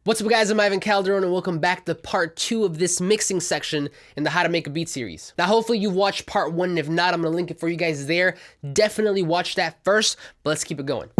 What's up guys, I'm Ivan Calderon and welcome back to part 2 of this mixing section in the How to Make a Beat series. Now hopefully you watched part 1, and if not, I'm going to link it for you guys there. Definitely watch that first, but let's keep it going.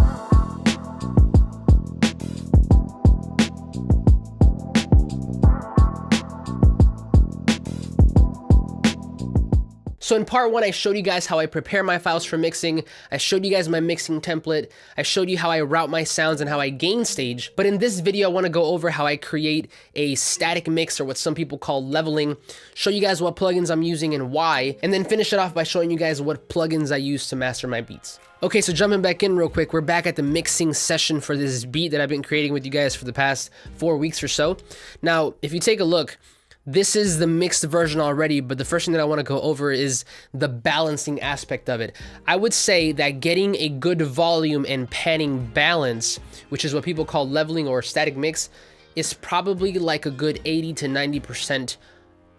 So in part 1, I showed you guys how I prepare my files for mixing. I showed you guys my mixing template. I showed you how I route my sounds and how I gain stage. But in this video, I want to go over how I create a static mix, or what some people call leveling, show you guys what plugins I'm using and why, and then finish it off by showing you guys what plugins I use to master my beats. Okay, so jumping back in real quick, we're back at the mixing session for this beat that I've been creating with you guys for the past 4 weeks or so. Now, if you take a look, this is the mixed version already, but the first thing that I want to go over is the balancing aspect of it. I would say that getting a good volume and panning balance, which is what people call leveling or static mix, is probably like a good 80 to 90%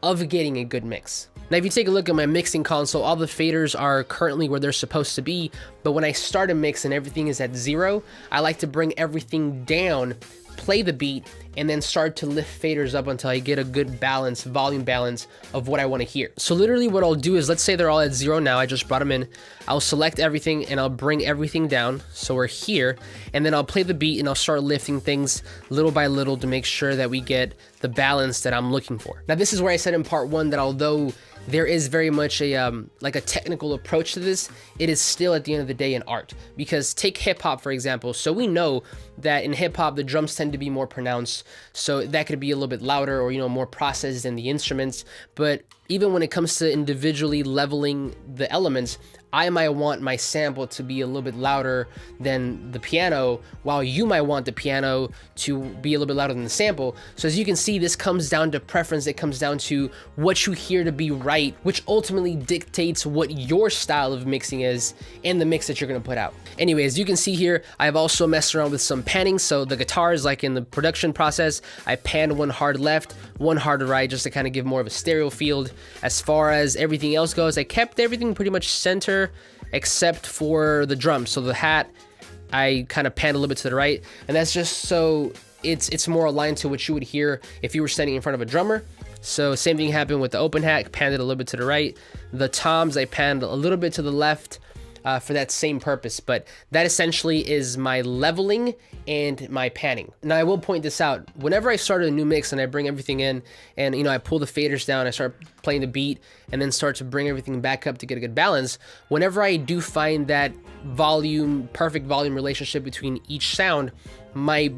of getting a good mix. Now, if you take a look at my mixing console, all the faders are currently where they're supposed to be, but when I start a mix and everything is at 0, I like to bring everything down, play the beat, and then start to lift faders up until I get a good balance, volume balance of what I want to hear. So literally what I'll do is, let's say they're all at 0 now, I just brought them in, I'll select everything and I'll bring everything down, so we're here, and then I'll play the beat and I'll start lifting things little by little to make sure that we get the balance that I'm looking for. Now this is where I said in part 1 that although there is very much a like a technical approach to this, it is still at the end of the day an art. Because take hip hop for example. So we know that in hip hop the drums tend to be more pronounced, so that could be a little bit louder or more processed than the instruments. But even when it comes to individually leveling the elements, I might want my sample to be a little bit louder than the piano, while you might want the piano to be a little bit louder than the sample. So as you can see, this comes down to preference. It comes down to what you hear to be right, which ultimately dictates what your style of mixing is and the mix that you're gonna put out. Anyway, as you can see here, I've also messed around with some panning. So the guitars, like in the production process, I panned one hard left, one hard right, just to kind of give more of a stereo field. As far as everything else goes, I kept everything pretty much center except for the drums. So the hat, I kind of panned a little bit to the right, and that's just so it's more aligned to what you would hear if you were standing in front of a drummer. So same thing happened with the open hat, panned it a little bit to the right. The toms, I panned a little bit to the left for that same purpose, but that essentially is my leveling and my panning. Now I will point this out, whenever I start a new mix and I bring everything in and I pull the faders down, I start playing the beat and then start to bring everything back up to get a good balance, whenever I do find that perfect volume relationship between each sound, my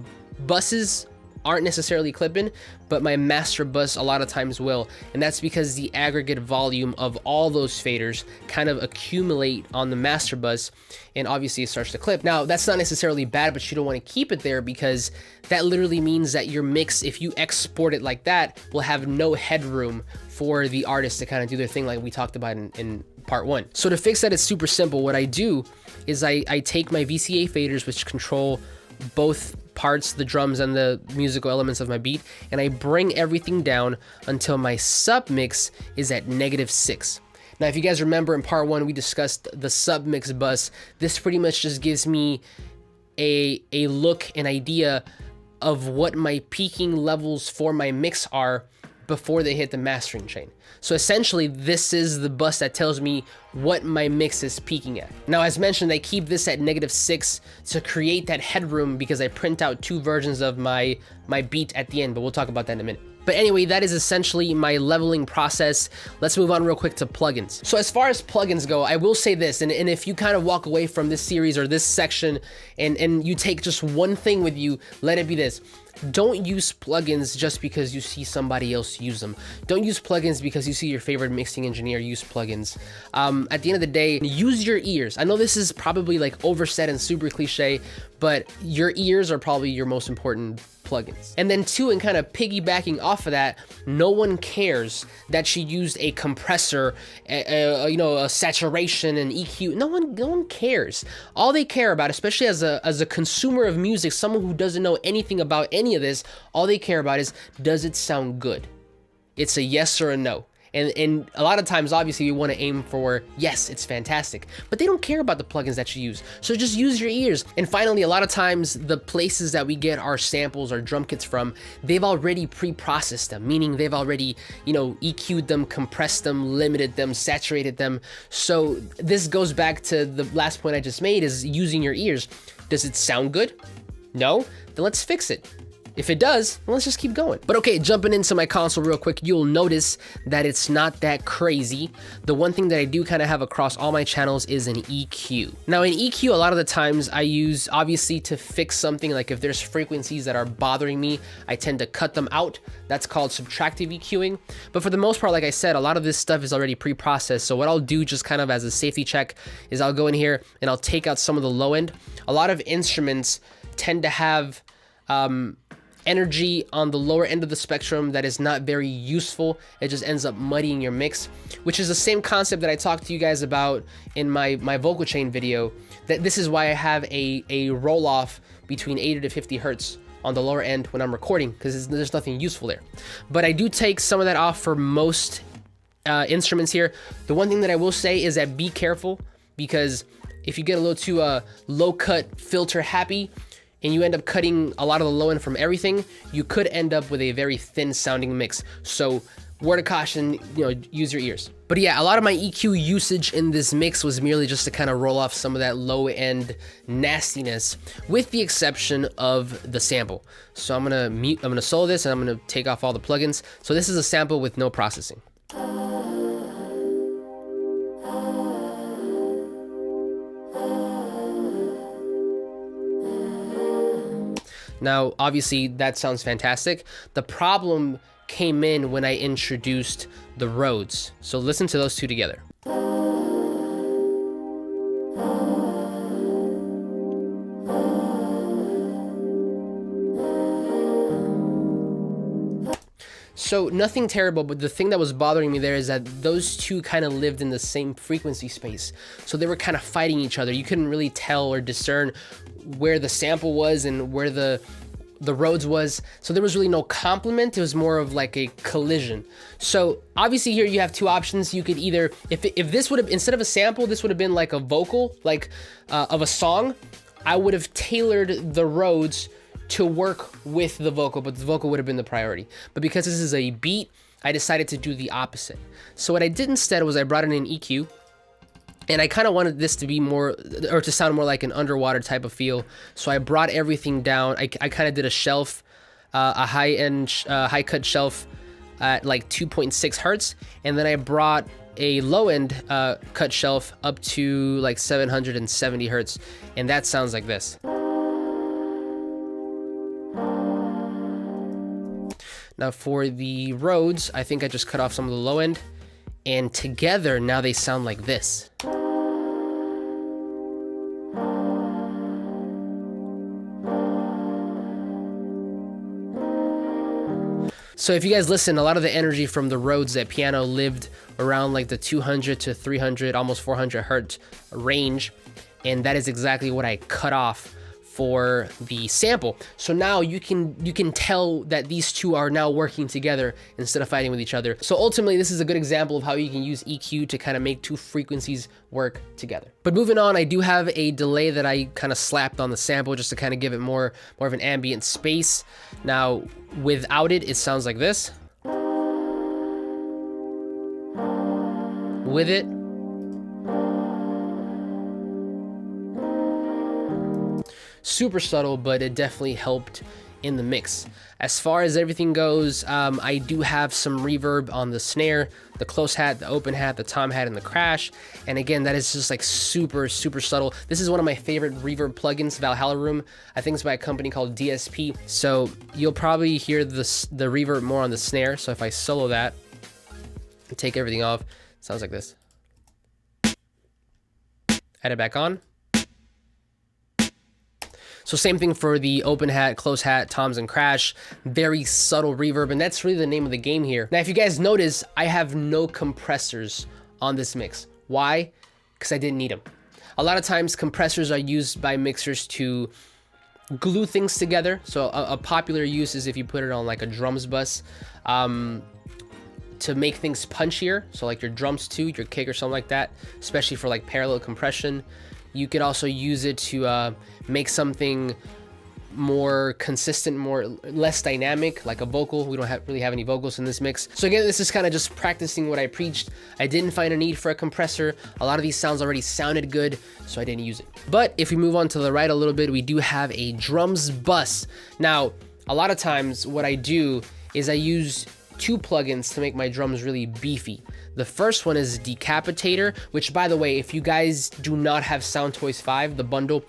buses aren't necessarily clipping, but my master bus a lot of times will, and that's because the aggregate volume of all those faders kind of accumulate on the master bus, and obviously it starts to clip. Now that's not necessarily bad, but you don't want to keep it there, because that literally means that your mix, if you export it like that, will have no headroom for the artist to kind of do their thing like we talked about in part 1. So to fix that, it's super simple. What I do is I take my VCA faders, which control both parts, the drums and the musical elements of my beat, and I bring everything down until my sub mix is at -6. Now if you guys remember in part 1 we discussed the sub mix bus. This pretty much just gives me a look, an idea of what my peaking levels for my mix are before they hit the mastering chain. So essentially this is the bus that tells me what my mix is peaking at. Now as mentioned, I keep this at -6 to create that headroom, because I print out 2 versions of my beat at the end, but we'll talk about that in a minute. But anyway, that is essentially my leveling process. Let's move on real quick to plugins. So as far as plugins go, I will say this, and if you kind of walk away from this series or this section and you take just one thing with you, let it be this. Don't use plugins just because you see somebody else use them. Don't use plugins because you see your favorite mixing engineer use plugins. At the end of the day, use your ears. I know this is probably like oversaid and super cliche, but your ears are probably your most important plugins. And then 2, and kind of piggybacking off of that, no one cares that she used a compressor, a saturation and EQ. No one cares. All they care about, especially as a consumer of music, someone who doesn't know anything about any of this, all they care about is, does it sound good? It's a yes or a no. And a lot of times, obviously, you want to aim for, yes, it's fantastic, but they don't care about the plugins that you use. So just use your ears. And finally, a lot of times the places that we get our samples or drum kits from, they've already pre-processed them, meaning they've already, you know, EQ'd them, compressed them, limited them, saturated them. So this goes back to the last point I just made, is using your ears. Does it sound good? No? Then let's fix it. If it does, well, let's just keep going. But okay, jumping into my console real quick, you'll notice that it's not that crazy. The one thing that I do kind of have across all my channels is an EQ. Now in EQ, a lot of the times I use, obviously, to fix something, like if there's frequencies that are bothering me, I tend to cut them out. That's called subtractive EQing. But for the most part, like I said, a lot of this stuff is already pre-processed. So what I'll do, just kind of as a safety check, is I'll go in here and I'll take out some of the low end. A lot of instruments tend to have energy on the lower end of the spectrum that is not very useful. It just ends up muddying your mix, which is the same concept that I talked to you guys about in my vocal chain video. That this is why I have a roll off between 80 to 50 hertz on the lower end when I'm recording, because there's nothing useful there. But I do take some of that off for most instruments here. The one thing that I will say is that be careful, because if you get a little too low cut filter happy, and you end up cutting a lot of the low end from everything, you could end up with a very thin sounding mix. So word of caution, you know, use your ears. But yeah, a lot of my EQ usage in this mix was merely just to kind of roll off some of that low end nastiness, with the exception of the sample. So I'm gonna solo this, and I'm gonna take off all the plugins. So this is a sample with no processing. Now, obviously, that sounds fantastic. The problem came in when I introduced the Rhodes. So listen to those two together. So nothing terrible, but the thing that was bothering me there is that those two kind of lived in the same frequency space. So they were kind of fighting each other. You couldn't really tell or discern where the sample was and where the Rhodes was. So there was really no complement. It was more of like a collision. So obviously here you have two options. You could either, if this would have, instead of a sample, this would have been like a vocal, like of a song, I would have tailored the Rhodes to work with the vocal, but the vocal would have been the priority. But because this is a beat, I decided to do the opposite. So what I did instead was I brought in an EQ, and I kind of wanted this to be more, or to sound more like an underwater type of feel. So I brought everything down. I kind of did a shelf, a high-end, high-cut shelf at like 2.6 hertz, and then I brought a low-end cut shelf up to like 770 hertz, and that sounds like this. Now for the Rhodes, I think I just cut off some of the low end, and together now they sound like this. So if you guys listen, a lot of the energy from the Rhodes, that piano, lived around like the 200 to 300, almost 400 hertz range, and that is exactly what I cut off for the sample. So now you can tell that these two are now working together instead of fighting with each other. So ultimately, this is a good example of how you can use EQ to kind of make two frequencies work together. But moving on, I do have a delay that I kind of slapped on the sample just to kind of give it more of an ambient space. Now, without it, it sounds like this. With it, super subtle, but it definitely helped in the mix. As far as everything goes, I do have some reverb on the snare, the close hat, the open hat, the tom hat, and the crash. And again, that is just like super subtle. This is one of my favorite reverb plugins, Valhalla Room. I think it's by a company called DSP. So you'll probably hear the reverb more on the snare. So if I solo that and take everything off, it sounds like this. Add it back on. So same thing for the open hat, close hat, toms, and crash. Very subtle reverb, and that's really the name of the game here. Now, if you guys notice, I have no compressors on this mix. Why? Because I didn't need them. A lot of times, compressors are used by mixers to glue things together. So a popular use is if you put it on like a drums bus. to make things punchier, so like your drums too, your kick or something like that, especially for like parallel compression. You could also use it to make something more consistent, less dynamic, like a vocal. We don't really have any vocals in this mix. So again, this is kind of just practicing what I preached. I didn't find a need for a compressor. A lot of these sounds already sounded good, so I didn't use it. But if we move on to the right a little bit, we do have a drums bus. Now, a lot of times what I do is I use 2 plugins to make my drums really beefy. The first one is Decapitator, which, by the way, if you guys do not have Soundtoys 5, the bundle,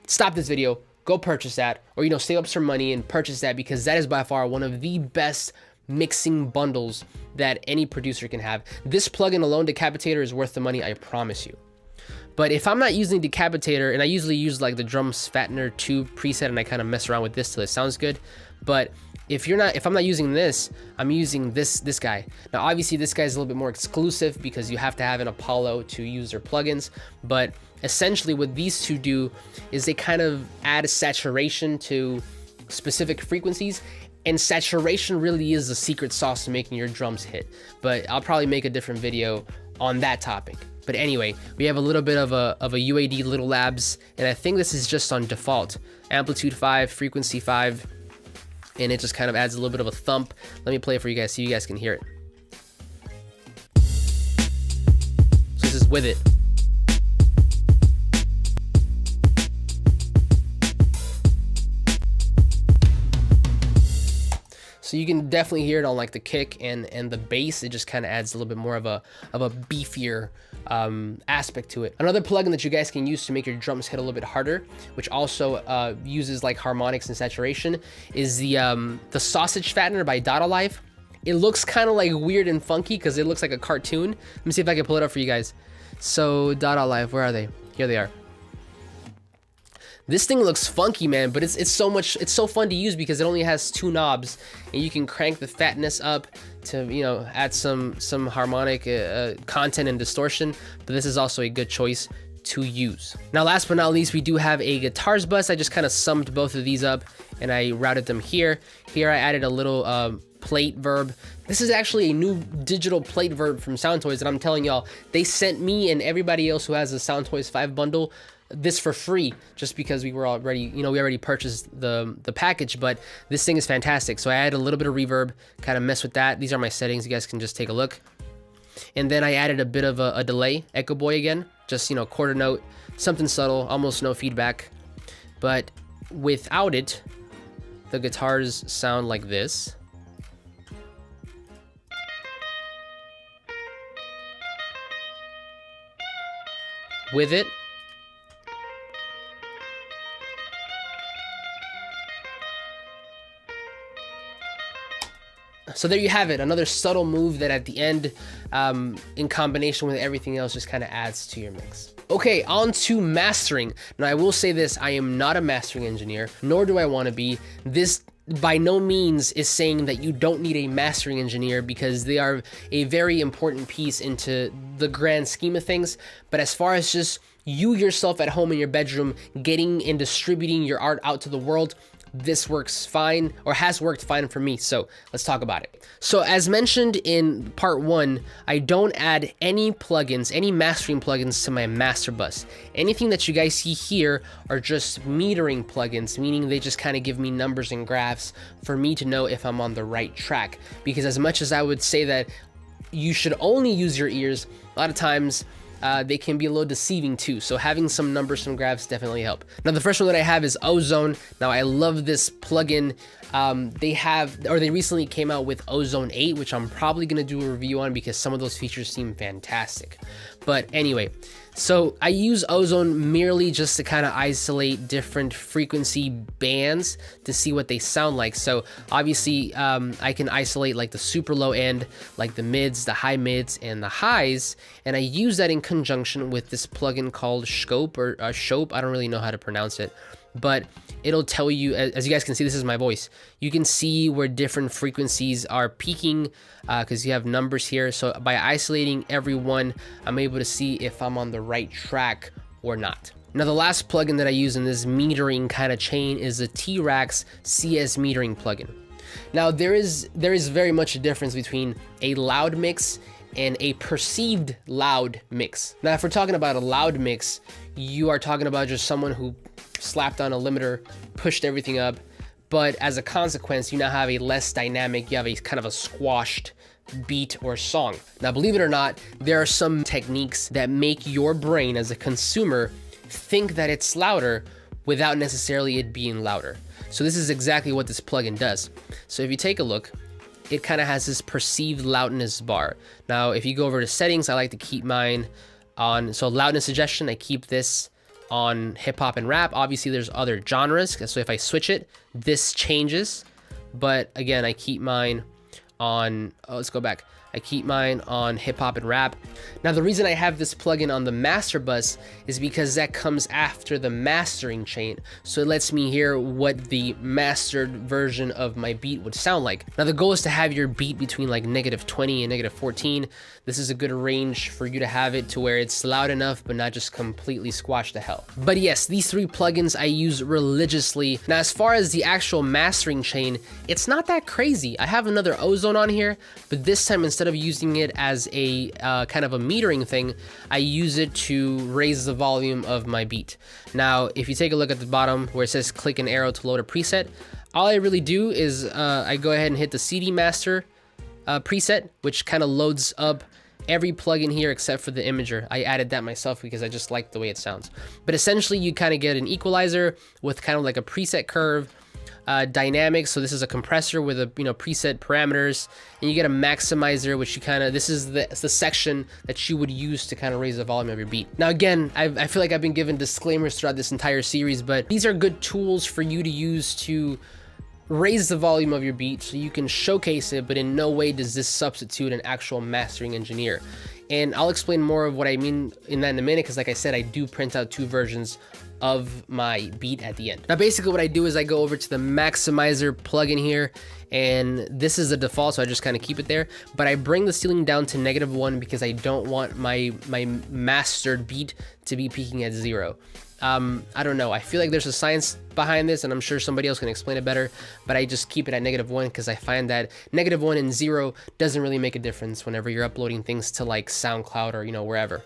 stop this video, go purchase that, or, you know, save up some money and purchase that, because that is by far one of the best mixing bundles that any producer can have. This plugin alone, Decapitator, is worth the money, I promise you. But if I'm not using Decapitator, and I usually use like the Drums Fattener 2 preset, and I kind of mess around with this till it sounds good. But if I'm not using this, I'm using this guy. Now, obviously, this guy is a little bit more exclusive because you have to have an Apollo to use their plugins. But essentially, what these two do is they kind of add saturation to specific frequencies. And saturation really is the secret sauce to making your drums hit. But I'll probably make a different video on that topic. But anyway, we have a little bit of a UAD Little Labs, and I think this is just on default. Amplitude 5, frequency 5, and it just kind of adds a little bit of a thump. Let me play it for you guys so you guys can hear it. So this is with it. So you can definitely hear it on like the kick and the bass. It just kind of adds a little bit more of a beefier aspect to it. Another plugin that you guys can use to make your drums hit a little bit harder, which also uses like harmonics and saturation, is the Sausage Fattener by Dot Alive. It looks kind of like weird and funky because it looks like a cartoon. Let me see if I can pull it up for you guys. So Dot Alive, where are they? Here they are. This thing looks funky, man, but it's so fun to use because it only has 2 knobs, and you can crank the fatness up to, you know, add some harmonic content and distortion. But this is also a good choice to use. Now, last but not least, we do have a guitars bus. I just kind of summed both of these up and I routed them here. Here I added a little plate verb. This is actually a new digital plate verb from Soundtoys, and I'm telling y'all, they sent me and everybody else who has a Soundtoys 5 bundle this for free, just because we were already, you know, we already purchased the package. But this thing is fantastic. So I added a little bit of reverb, kind of mess with that. These are my settings. You guys can just take a look. And then I added a bit of a delay, Echo Boy again, just, you know, quarter note, something subtle, almost no feedback. But without it, the guitars sound like this. With it, so there you have it, another subtle move that at the end, in combination with everything else, just kind of adds to your mix. Okay, on to mastering. Now, I will say this, I am not a mastering engineer, nor do I want to be. This by no means is saying that you don't need a mastering engineer, because they are a very important piece into the grand scheme of things. But as far as just you yourself at home in your bedroom getting and distributing your art out to the world, this works fine, or has worked fine for me. So let's talk about it. So as mentioned in part 1, I don't add any plugins, any mastering plugins to my master bus. Anything that you guys see here are just metering plugins, meaning they just kind of give me numbers and graphs for me to know if I'm on the right track. Because as much as I would say that you should only use your ears, a lot of times they can be a little deceiving too. So having some numbers, some graphs definitely help. Now, the first one that I have is Ozone. Now, I love this plugin. They recently came out with Ozone 8, which I'm probably gonna do a review on because some of those features seem fantastic. But anyway, so I use Ozone merely just to kind of isolate different frequency bands to see what they sound like. So obviously I can isolate like the super low end, like the mids, the high mids, and the highs. And I use that in conjunction with this plugin called Scope or Shope. I don't really know how to pronounce it, but it'll tell you, as you guys can see, this is my voice. You can see where different frequencies are peaking because you have numbers here. So by isolating every one, I'm able to see if I'm on the right track or not. Now, the last plugin that I use in this metering kind of chain is the T-Rax CS metering plugin. Now there is very much a difference between a loud mix and a perceived loud mix. Now, if we're talking about a loud mix, you are talking about just someone who slapped on a limiter, pushed everything up, but as a consequence, you now have a less dynamic, you have a kind of a squashed beat or song. Now, believe it or not, there are some techniques that make your brain as a consumer think that it's louder without necessarily it being louder. So this is exactly what this plugin does. So if you take a look, it kind of has this perceived loudness bar. Now, if you go over to settings, I like to keep mine on, so loudness suggestion, I keep this on hip hop and rap. Obviously there's other genres, so if I switch it, this changes. But again, I keep mine on, let's go back. I keep mine on hip hop and rap. Now, the reason I have this plugin on the master bus is because that comes after the mastering chain. So it lets me hear what the mastered version of my beat would sound like. Now, the goal is to have your beat between like -20 and -14. This is a good range for you to have it to where it's loud enough, but not just completely squashed to hell. But yes, these 3 plugins I use religiously. Now, as far as the actual mastering chain, it's not that crazy. I have another Ozone on here, but this time, instead of using it as a kind of a metering thing, I use it to raise the volume of my beat. Now, if you take a look at the bottom where it says click an arrow to load a preset, all I really do is I go ahead and hit the CD master preset, which kind of loads up every plugin here except for the imager. I added that myself because I just like the way it sounds. But essentially, you kind of get an equalizer with kind of like a preset curve, dynamic, so this is a compressor with a preset parameters, and you get a maximizer, which you kind of, this is the section that you would use to kind of raise the volume of your beat. Now again, I feel like I've been given disclaimers throughout this entire series, but these are good tools for you to use to raise the volume of your beat so you can showcase it, but in no way does this substitute an actual mastering engineer. And I'll explain more of what I mean in that in a minute, because like I said, I do print out 2 versions of my beat at the end. Now basically what I do is I go over to the maximizer plugin here, and this is the default, so I just kind of keep it there, but I bring the ceiling down to -1 because I don't want my mastered beat to be peaking at 0. I don't know, I feel like there's a science behind this, and I'm sure somebody else can explain it better, but I just keep it at -1 because I find that -1 and 0 doesn't really make a difference whenever you're uploading things to like SoundCloud or wherever.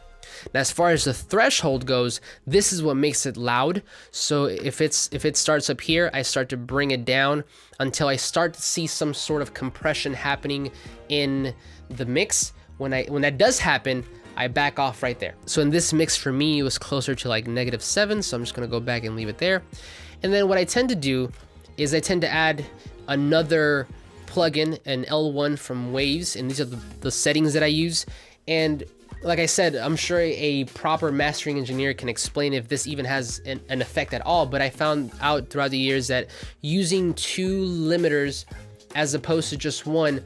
Now, as far as the threshold goes, this is what makes it loud. So if it starts up here, I start to bring it down until I start to see some sort of compression happening in the mix. When that does happen, I back off right there. So in this mix for me, it was closer to like -7, so I'm just gonna go back and leave it there. And then what I tend to do is I tend to add another plugin, an L1 from Waves, and these are the settings that I use. And like I said, I'm sure a proper mastering engineer can explain if this even has an effect at all, but I found out throughout the years that using 2 limiters as opposed to just 1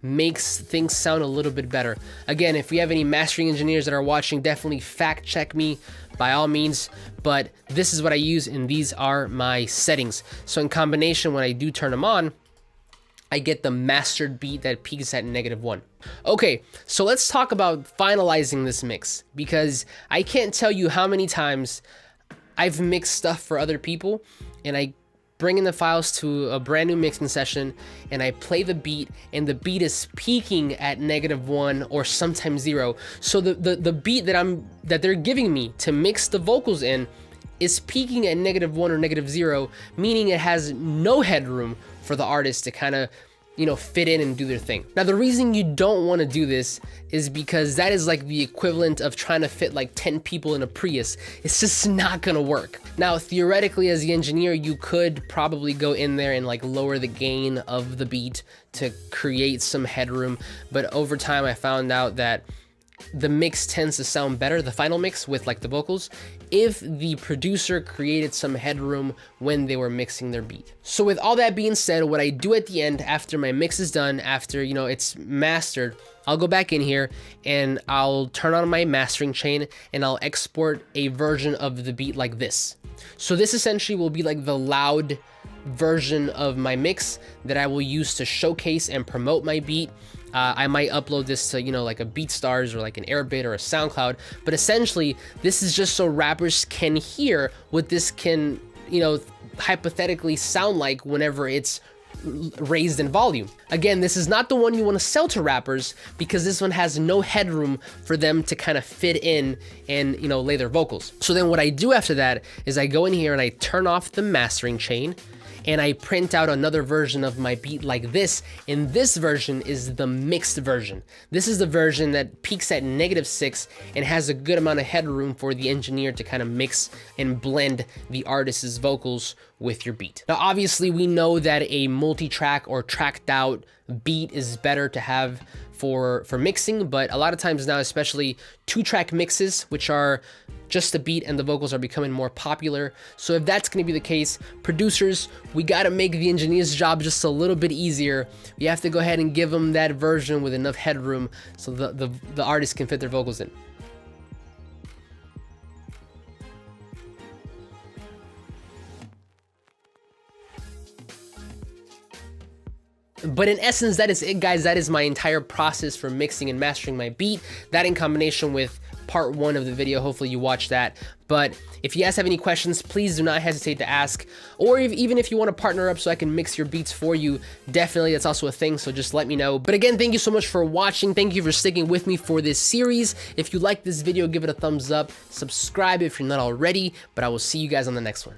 makes things sound a little bit better. Again, if we have any mastering engineers that are watching, definitely fact check me by all means, but this is what I use and these are my settings. So in combination, when I do turn them on, I get the mastered beat that peaks at -1. Okay, so let's talk about finalizing this mix, because I can't tell you how many times I've mixed stuff for other people and I bring in the files to a brand new mixing session and I play the beat and the beat is peaking at -1 or sometimes 0. So the beat that they're giving me to mix the vocals in is peaking at -1 or -0, meaning it has no headroom for the artist to kind of fit in and do their thing. Now, the reason you don't want to do this is because that is like the equivalent of trying to fit like 10 people in a Prius. It's just not gonna work. Now, theoretically, as the engineer, you could probably go in there and like lower the gain of the beat to create some headroom, but over time I found out that the mix tends to sound better, the final mix with like the vocals, if the producer created some headroom when they were mixing their beat. So with all that being said, what I do at the end after my mix is done, after it's mastered, I'll go back in here and I'll turn on my mastering chain and I'll export a version of the beat like this. So this essentially will be like the loud version of my mix that I will use to showcase and promote my beat. I might upload this to, like a BeatStars or like an Airbit or a SoundCloud, but essentially this is just so rappers can hear what this can, hypothetically sound like whenever it's raised in volume. Again, this is not the one you want to sell to rappers because this one has no headroom for them to kind of fit in and, you know, lay their vocals. So then what I do after that is I go in here and I turn off the mastering chain and I print out another version of my beat like this, and this version is the mixed version. This is the version that peaks at -6 and has a good amount of headroom for the engineer to kind of mix and blend the artist's vocals with your beat. Now, obviously, we know that a multi-track or tracked out beat is better to have for mixing, but a lot of times now, especially 2-track mixes, which are just the beat and the vocals, are becoming more popular. So if that's going to be the case, producers, we got to make the engineer's job just a little bit easier. We have to go ahead and give them that version with enough headroom so the artist can fit their vocals in. But in essence, that is it, guys. That is my entire process for mixing and mastering my beat. That in combination with part 1 of the video. Hopefully you watched that. But if you guys have any questions, please do not hesitate to ask. Or even if you want to partner up so I can mix your beats for you, definitely that's also a thing, so just let me know. But again, thank you so much for watching. Thank you for sticking with me for this series. If you like this video, give it a thumbs up. Subscribe if you're not already. But I will see you guys on the next one.